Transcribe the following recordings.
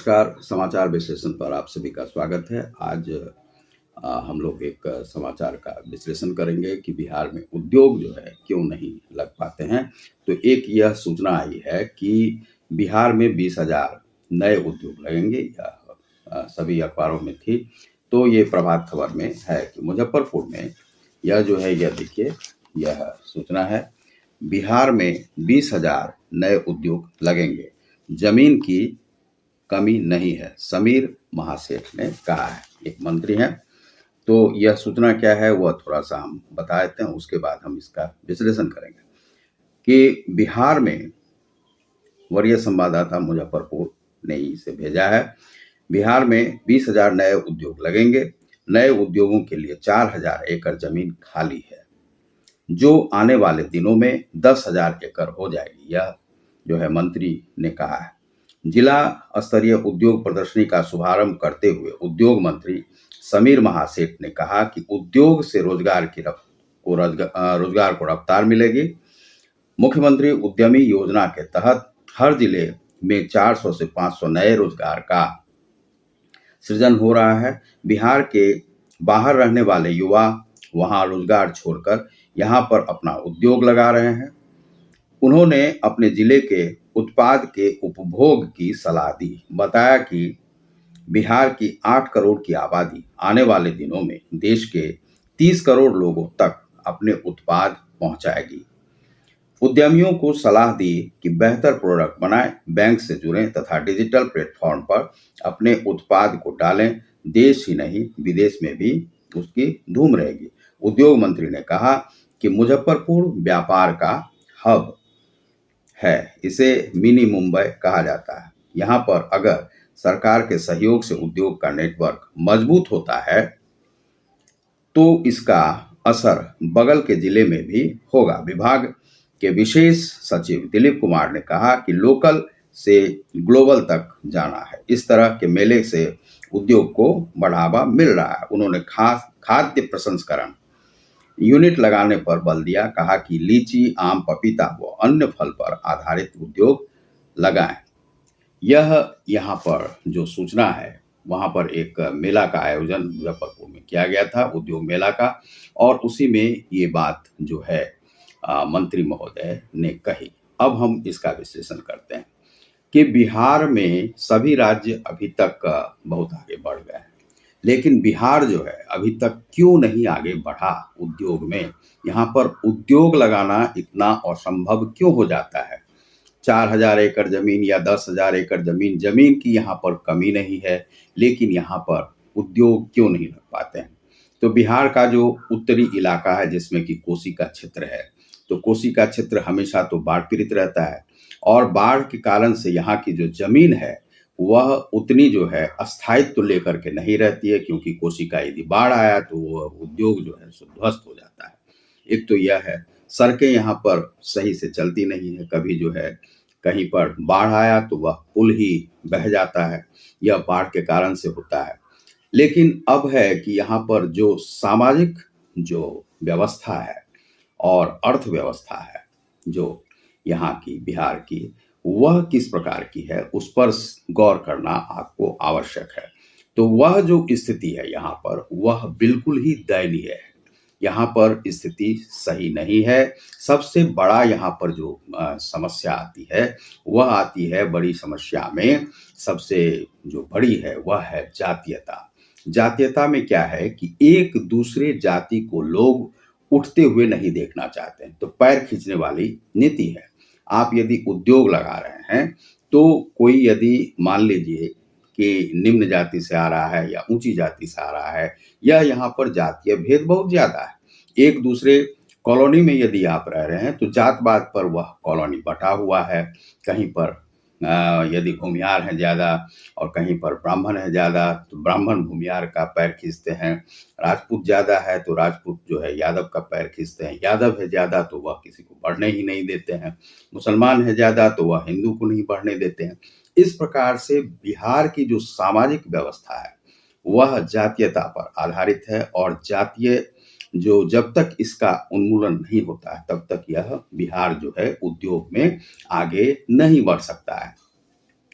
नमस्कार, समाचार विश्लेषण पर आप सभी का स्वागत है। आज हम लोग एक समाचार का विश्लेषण करेंगे कि बिहार में उद्योग जो है क्यों नहीं लग पाते हैं। तो एक यह सूचना आई है कि बिहार में 20,000 नए उद्योग लगेंगे, या सभी अखबारों में थी। तो ये प्रभात खबर में है कि मुजफ्फरपुर में यह जो है, यह देखिए, यह सूचना है, बिहार में 20,000 नए उद्योग लगेंगे, जमीन की कमी नहीं है, समीर महासेठ ने कहा है। एक मंत्री हैं। तो यह सूचना क्या है वह थोड़ा सा हम बता देते हैं, उसके बाद हम इसका विश्लेषण करेंगे कि बिहार में वरीय संवाददाता मुजफ्फरपुर ने इसे भेजा है। बिहार में 20,000 नए उद्योग लगेंगे। नए उद्योगों के लिए 4,000 एकड़ जमीन खाली है, जो आने वाले दिनों में 10,000 एकड़ हो जाएगी। यह जो है मंत्री ने कहा है। जिला स्तरीय उद्योग प्रदर्शनी का शुभारंभ करते हुए उद्योग मंत्री समीर महासेठ ने कहा कि उद्योग से रोजगार को रफ्तार मिलेगी। मुख्यमंत्री उद्यमी योजना के तहत हर जिले में 400 से 500 नए रोजगार का सृजन हो रहा है। बिहार के बाहर रहने वाले युवा वहां रोजगार छोड़कर यहां पर अपना उद्योग लगा रहे हैं। उन्होंने अपने जिले के उत्पाद के उपभोग की सलाह दी। बताया कि बिहार की 8 करोड़ की आबादी आने वाले दिनों में देश के 30 करोड़ लोगों तक अपने उत्पाद पहुंचाएगी। उद्यमियों को सलाह दी कि बेहतर प्रोडक्ट बनाएं, बैंक से जुड़ें तथा डिजिटल प्लेटफॉर्म पर अपने उत्पाद को डालें। देश ही नहीं विदेश में भी उसकी धूम रहेगी। उद्योग मंत्री ने कहा कि मुजफ्फरपुर व्यापार का हब है, इसे मिनी मुंबई कहा जाता है। यहाँ पर अगर सरकार के सहयोग से उद्योग का नेटवर्क मजबूत होता है तो इसका असर बगल के जिले में भी होगा। विभाग के विशेष सचिव दिलीप कुमार ने कहा कि लोकल से ग्लोबल तक जाना है। इस तरह के मेले से उद्योग को बढ़ावा मिल रहा है। उन्होंने खास खाद्य प्रसंस्करण यूनिट लगाने पर बल दिया। कहा कि लीची, आम, पपीता व अन्य फल पर आधारित उद्योग लगाएं। यह यहाँ पर जो सूचना है, वहाँ पर एक मेला का आयोजन मुजफ्फरपुर में किया गया था, उद्योग मेला का, और उसी में ये बात जो है मंत्री महोदय ने कही। अब हम इसका विश्लेषण करते हैं कि बिहार में सभी राज्य अभी तक बहुत आगे बढ़ गए हैं, लेकिन बिहार जो है अभी तक क्यों नहीं आगे बढ़ा उद्योग में। यहाँ पर उद्योग लगाना इतना असंभव क्यों हो जाता है। 4,000 एकड़ जमीन या 10,000 एकड़ जमीन की यहाँ पर कमी नहीं है, लेकिन यहाँ पर उद्योग क्यों नहीं लग पाते हैं। तो बिहार का जो उत्तरी इलाका है, जिसमें कि कोसी का क्षेत्र है, तो कोसी का क्षेत्र हमेशा तो बाढ़ पीड़ित रहता है, और बाढ़ के कारण से यहाँ की जो जमीन है वह उतनी जो है अस्थायित्व लेकर के नहीं रहती है, क्योंकि कोसी का यदि बाढ़ आया तो वह उद्योग जो है ध्वस्त हो जाता है। एक तो यह है, सड़कें यहाँ पर सही से चलती नहीं है। कभी जो है कहीं पर बाढ़ आया तो वह पुल ही बह जाता है, यह बाढ़ के कारण से होता है। लेकिन अब है कि यहाँ पर जो सामाजिक जो व्यवस्था है और अर्थव्यवस्था है जो यहाँ की बिहार की, वह किस प्रकार की है, उस पर गौर करना आपको आवश्यक है। तो वह जो स्थिति है यहाँ पर, वह बिल्कुल ही दयनीय है। यहाँ पर स्थिति सही नहीं है। सबसे बड़ा यहाँ पर जो समस्या आती है, वह आती है, बड़ी समस्या में सबसे जो बड़ी है वह है जातीयता। जातीयता में क्या है कि एक दूसरे जाति को लोग उठते हुए नहीं देखना चाहते हैं, तो पैर खींचने वाली नीति है। आप यदि उद्योग लगा रहे हैं तो कोई यदि मान लीजिए कि निम्न जाति से आ रहा है या ऊंची जाति से आ रहा है, यह यहाँ पर जातीय भेद बहुत ज्यादा है। एक दूसरे कॉलोनी में यदि आप रह रहे हैं तो जात-पात पर वह कॉलोनी बटा हुआ है। कहीं पर यदि भूमिहार है ज़्यादा और कहीं पर ब्राह्मण है ज़्यादा, तो ब्राह्मण भूमिहार का पैर खींचते हैं। राजपूत ज़्यादा है तो राजपूत जो है यादव का पैर खींचते हैं। यादव है ज़्यादा तो वह किसी को बढ़ने ही नहीं देते हैं। मुसलमान है ज़्यादा तो वह हिंदू को नहीं बढ़ने देते हैं। इस प्रकार से बिहार की जो सामाजिक व्यवस्था है वह जातीयता पर आधारित है, और जातीय जो जब तक इसका उन्मूलन नहीं होता है तब तक यह बिहार जो है उद्योग में आगे नहीं बढ़ सकता है।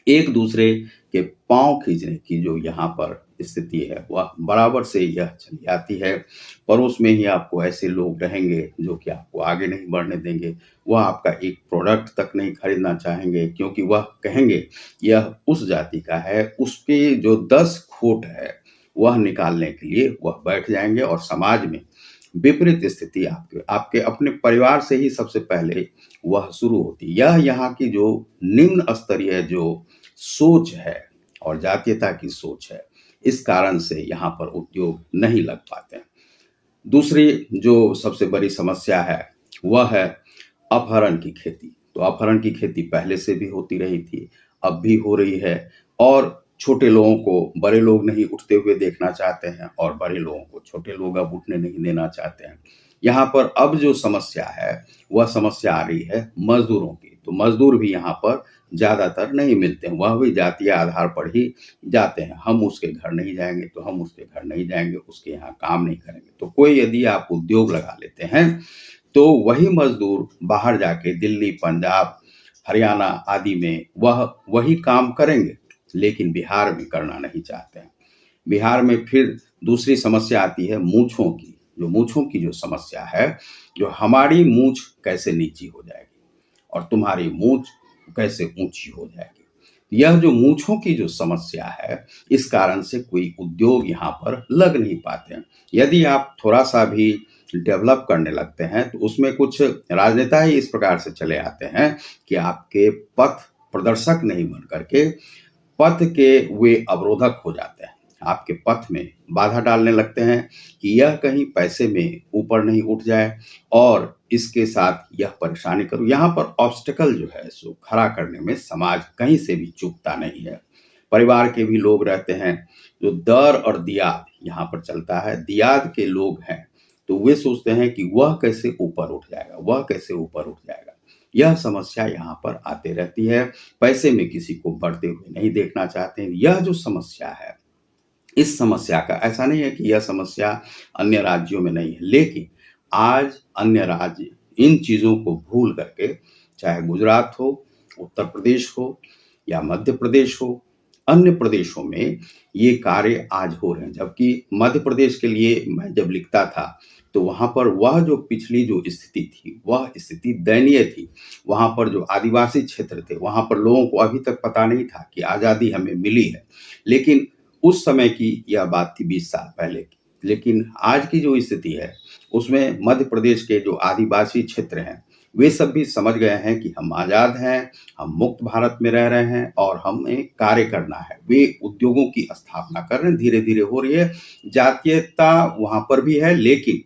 एक दूसरे के पाँव खींचने की जो यहाँ पर स्थिति है वह बराबर से यह चली आती है। पड़ोस में ही आपको ऐसे लोग रहेंगे जो कि आपको आगे नहीं बढ़ने देंगे। वह आपका एक प्रोडक्ट तक नहीं खरीदना चाहेंगे क्योंकि वह कहेंगे यह उस जाति का है, उसके जो 10 खोट है वह निकालने के लिए वह बैठ जाएँगे और समाज में विपरीत स्थिति आपके आपके अपने परिवार से ही सबसे पहले वह शुरू होती है। यह यहाँ की जो निम्न स्तरीय जो सोच है और जातीयता की सोच है, इस कारण से यहाँ पर उद्योग नहीं लग पाते हैं। दूसरी जो सबसे बड़ी समस्या है, वह है अपहरण की खेती। तो अपहरण की खेती पहले से भी होती रही थी, अब भी हो रही है और छोटे लोगों को बड़े लोग नहीं उठते हुए देखना चाहते हैं और बड़े लोगों को छोटे लोग अब उठने नहीं देना चाहते हैं। यहाँ पर अब जो समस्या है, वह समस्या आ रही है मज़दूरों की। तो मज़दूर भी यहाँ पर ज़्यादातर नहीं मिलते हैं, वह भी जातीय आधार पर ही जाते हैं। हम उसके घर नहीं जाएँगे, तो हम उसके घर नहीं जाएँगे, उसके यहाँ काम नहीं करेंगे। तो कोई यदि आप उद्योग लगा लेते हैं, तो वही मज़दूर बाहर जाके दिल्ली, पंजाब, हरियाणा आदि में वह वही काम करेंगे, लेकिन बिहार में करना नहीं चाहते हैं। बिहार में फिर दूसरी समस्या आती है मूँछों की। जो मूँछों की जो समस्या है, जो हमारी मूँछ कैसे नीची हो जाएगी और तुम्हारी मूँछ कैसे ऊँची हो जाएगी। यह जो मूँछों की जो समस्या है, इस कारण से कोई उद्योग यहाँ पर लग नहीं पाते हैं। यदि आप थोड़ा-सा भी डेवलप करने लगते हैं, तो उसमें कुछ राजनेता ही इस प्रकार से चले आते हैं कि आपके पथ प्रदर्शक नहीं बन कर के पथ के वे अवरोधक हो जाते हैं। आपके पथ में बाधा डालने लगते हैं कि यह कहीं पैसे में ऊपर नहीं उठ जाए और इसके साथ यह परेशानी करूँ। यहाँ पर ऑब्स्टेकल जो है सो खड़ा करने में समाज कहीं से भी चूकता नहीं है। परिवार के भी लोग रहते हैं, जो दर और दियाद यहाँ पर चलता है। दियाद के लोग हैं, तो वे सोचते हैं कि वह कैसे ऊपर उठ जाएगा, वह कैसे ऊपर उठ जाएगा। यह समस्या यहाँ पर आते रहती है। पैसे में किसी को बढ़ते हुए नहीं देखना चाहते हैं। यह जो समस्या है, इस समस्या का ऐसा नहीं है कि यह समस्या अन्य राज्यों में नहीं है, लेकिन आज अन्य राज्य इन चीज़ों को भूल करके, चाहे गुजरात हो, उत्तर प्रदेश हो या मध्य प्रदेश हो, अन्य प्रदेशों में ये कार्य आज हो रहे हैं। जबकि मध्य प्रदेश के लिए मैं जब लिखता था, तो वहाँ पर वह जो पिछली जो स्थिति थी, वह स्थिति दयनीय थी। वहाँ पर जो आदिवासी क्षेत्र थे, वहाँ पर लोगों को अभी तक पता नहीं था कि आज़ादी हमें मिली है। लेकिन उस समय की यह बात थी 20 साल पहले की। लेकिन आज की जो स्थिति है, उसमें मध्य प्रदेश के जो आदिवासी क्षेत्र हैं, वे सब भी समझ गए हैं कि हम आज़ाद हैं, हम मुक्त भारत में रह रहे हैं और हमें कार्य करना है। वे उद्योगों की स्थापना कर रहे हैं, धीरे-धीरे हो रही है। जातीयता वहाँ पर भी है, लेकिन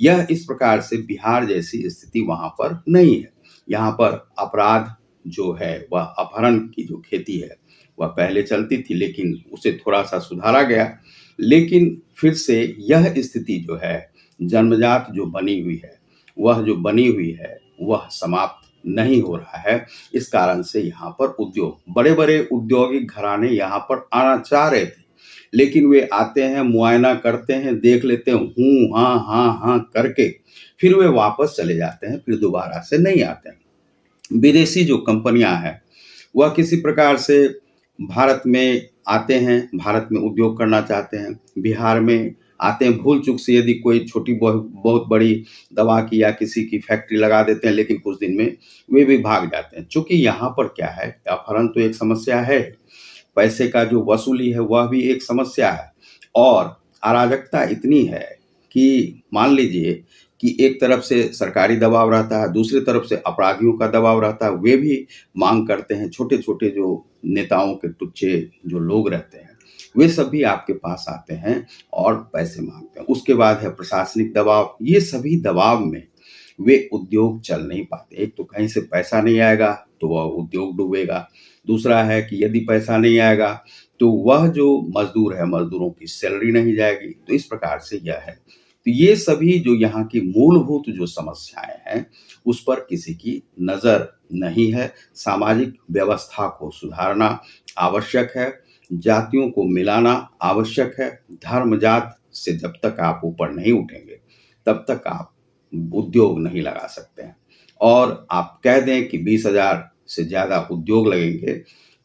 यह इस प्रकार से बिहार जैसी स्थिति वहाँ पर नहीं है। यहाँ पर अपराध जो है, वह अपहरण की जो खेती है, वह पहले चलती थी, लेकिन उसे थोड़ा-सा सुधारा गया। लेकिन फिर से यह स्थिति जो है, जन्मजात जो बनी हुई है, वह समाप्त नहीं हो रहा है। इस कारण से यहाँ पर उद्योग, बड़े-बड़े औद्योगिक घराने यहाँ पर आना चाह रहे थे, लेकिन वे आते हैं, मुआयना करते हैं, देख लेते हैं, हूँ, हाँ, हाँ, हाँ करके, फिर वे वापस चले जाते हैं, फिर दोबारा से नहीं आते हैं। विदेशी जो कंपनियाँ हैं, वह किसी प्रकार से भारत में आते हैं, भारत में उद्योग करना चाहते हैं, बिहार में आते हैं, भूल-चूक से यदि कोई छोटी बहुत बड़ी दवा की या किसी की फैक्ट्री लगा देते हैं, लेकिन कुछ दिन में वे भी भाग जाते हैं। चूँकि यहाँ पर क्या है, अपहरण तो एक समस्या है, पैसे का जो वसूली है वह भी एक समस्या है और अराजकता इतनी है कि मान लीजिए कि एक तरफ से सरकारी दबाव रहता है, दूसरी तरफ से अपराधियों का दबाव रहता है, वे भी माँग करते हैं। छोटे-छोटे जो नेताओं के टुच्चे जो लोग रहते हैं, वे सब भी आपके पास आते हैं और पैसे माँगते हैं। उसके बाद है प्रशासनिक दबाव, ये सभी दबाव में वे उद्योग चल नहीं पाते। एक तो कहीं से पैसा नहीं आएगा, तो वह उद्योग डूबेगा। दूसरा है कि यदि पैसा नहीं आएगा, तो वह जो मज़दूर है, मज़दूरों की सैलरी नहीं जाएगी। तो इस प्रकार से यह है। तो ये सभी जो यहाँ की मूलभूत जो समस्याएँ हैं, उस पर किसी की नज़र नहीं है। सामाजिक व्यवस्था को सुधारना आवश्यक है, जातियों को मिलाना आवश्यक है। धर्म-जात से जब तक आप ऊपर नहीं उठेंगे, तब तक आप उद्योग नहीं लगा सकते हैं। और आप कह दें कि 20,000 से ज़्यादा उद्योग लगेंगे,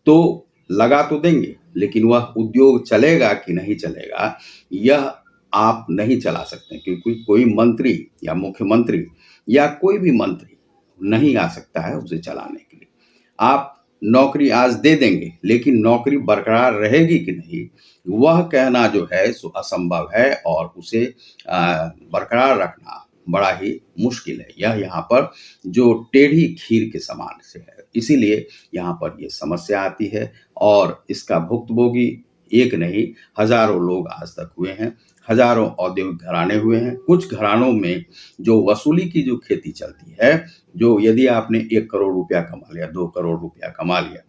तो लगा तो देंगे, लेकिन वह उद्योग चलेगा कि नहीं चलेगा, यह आप नहीं चला सकते, क्योंकि कोई मंत्री या मुख्यमंत्री या कोई भी मंत्री नहीं आ सकता है उसे चलाने के लिए। आप नौकरी आज दे देंगे, लेकिन नौकरी बरकरार रहेगी कि नहीं, वह कहना जो है सो असंभव है, और उसे बरकरार रखना बड़ा ही मुश्किल है। यह यहाँ पर जो टेढ़ी खीर के समान से है, इसीलिए यहाँ पर ये समस्या आती है, और इसका भुक्तभोगी एक नहीं, हज़ारों लोग आज तक हुए हैं, हज़ारों औद्योगिक घराने हुए हैं। कुछ घरानों में जो वसूली की जो खेती चलती है, जो यदि आपने 1 करोड़ रुपया कमा लिया, 2 करोड़ रुपया कमा लिया,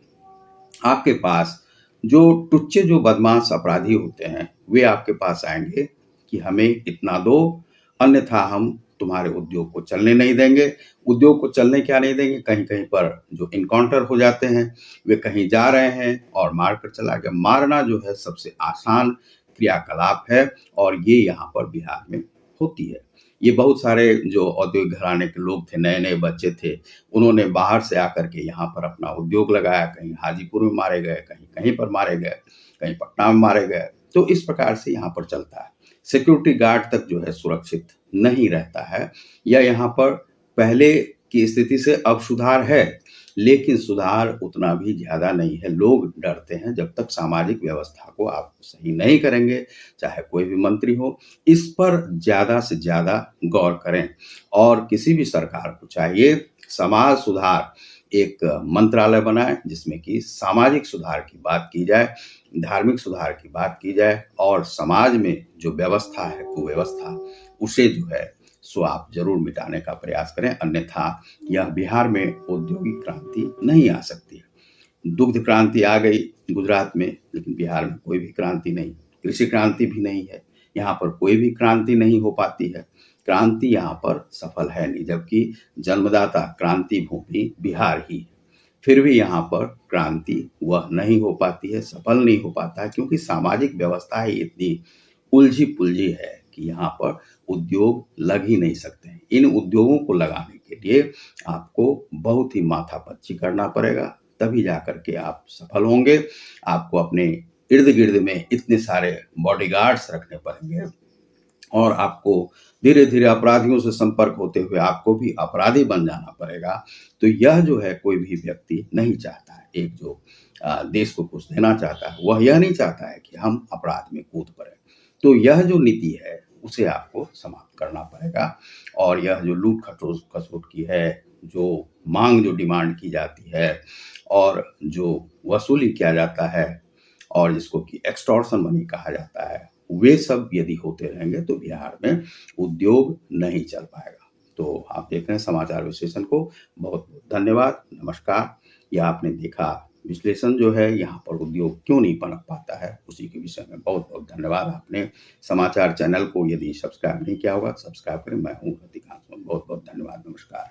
आपके पास जो टुच्चे जो बदमाश अपराधी होते हैं, वे आपके पास आएँगे कि हमें इतना दो, अन्यथा हम तुम्हारे उद्योग को चलने नहीं देंगे। उद्योग को चलने क्या नहीं देंगे, कहीं-कहीं पर जो एनकाउंटर हो जाते हैं, वे कहीं जा रहे हैं और मार कर चला गया। मारना जो है सबसे आसान क्रियाकलाप है, और ये यहाँ पर बिहार में होती है। ये बहुत सारे जो औद्योगिक घराने के लोग थे, नए-नए बच्चे थे, उन्होंने बाहर से आकर के यहाँ पर अपना उद्योग लगाया, कहीं हाजीपुर में मारे गए, कहीं कहीं पर मारे गए, कहीं पटना में मारे गए। तो इस प्रकार से यहाँ पर चलता है। सिक्योरिटी गार्ड तक जो है सुरक्षित नहीं रहता है, या यहाँ पर पहले की स्थिति से अब सुधार है, लेकिन सुधार उतना भी ज़्यादा नहीं है। लोग डरते हैं, जब तक सामाजिक व्यवस्था को आप सही नहीं करेंगे, चाहे कोई भी मंत्री हो, इस पर ज़्यादा से ज़्यादा गौर करें। और किसी भी सरकार को चाहिए समाज सुधार एक मंत्रालय बनाए, जिसमें कि सामाजिक सुधार की बात की जाए, धार्मिक सुधार की बात की जाए, और समाज में जो व्यवस्था है, कुव्यवस्था, उसे जो है सो आप ज़रूर मिटाने का प्रयास करें, अन्यथा यह बिहार में औद्योगिक क्रांति नहीं आ सकती है। दुग्ध क्रांति आ गई गुजरात में, लेकिन बिहार में कोई भी क्रांति नहीं। कृषि क्रांति भी नहीं है, यहाँ पर कोई भी क्रांति नहीं हो पाती है। क्रांति यहाँ पर सफल है नहीं, जबकि जन्मदाता क्रांति भूमि बिहार ही है। फिर भी यहाँ पर क्रांति वह नहीं हो पाती है, सफल नहीं हो पाता है, क्योंकि सामाजिक व्यवस्था ही इतनी उलझी-पुलझी है कि यहाँ पर उद्योग लग ही नहीं सकते हैं। इन उद्योगों को लगाने के लिए आपको बहुत ही माथापच्ची करना पड़ेगा, तभी जाकर के आप सफल होंगे। आपको अपने इर्द-गिर्द में इतने सारे बॉडीगार्ड्स रखने पड़ेंगे, और आपको धीरे-धीरे अपराधियों से संपर्क होते हुए आपको भी अपराधी बन जाना पड़ेगा। तो यह जो है कोई भी व्यक्ति नहीं चाहता है। एक जो देश को कुछ देना चाहता है, वह यह नहीं चाहता है कि हम अपराध में कूद पड़े। तो यह जो नीति है, उसे आपको समाप्त करना पड़ेगा, और यह जो लूट-खसोट की है, जो माँग जो डिमांड की जाती है, और जो वसूली किया जाता है, और जिसको कि एक्सटॉर्शन मनी कहा जाता है, वे सब यदि होते रहेंगे तो बिहार में उद्योग नहीं चल पाएगा। तो आप देख रहे हैं समाचार विश्लेषण को। बहुत-बहुत धन्यवाद, नमस्कार। यह आपने देखा विश्लेषण जो है, यहाँ पर उद्योग क्यों नहीं पनप पाता है, उसी के विषय में बहुत-बहुत धन्यवाद। आपने समाचार चैनल को यदि सब्सक्राइब नहीं किया होगा, सब्सक्राइब करें। मैं हूँ रतिकांत। बहुत-बहुत धन्यवाद, नमस्कार।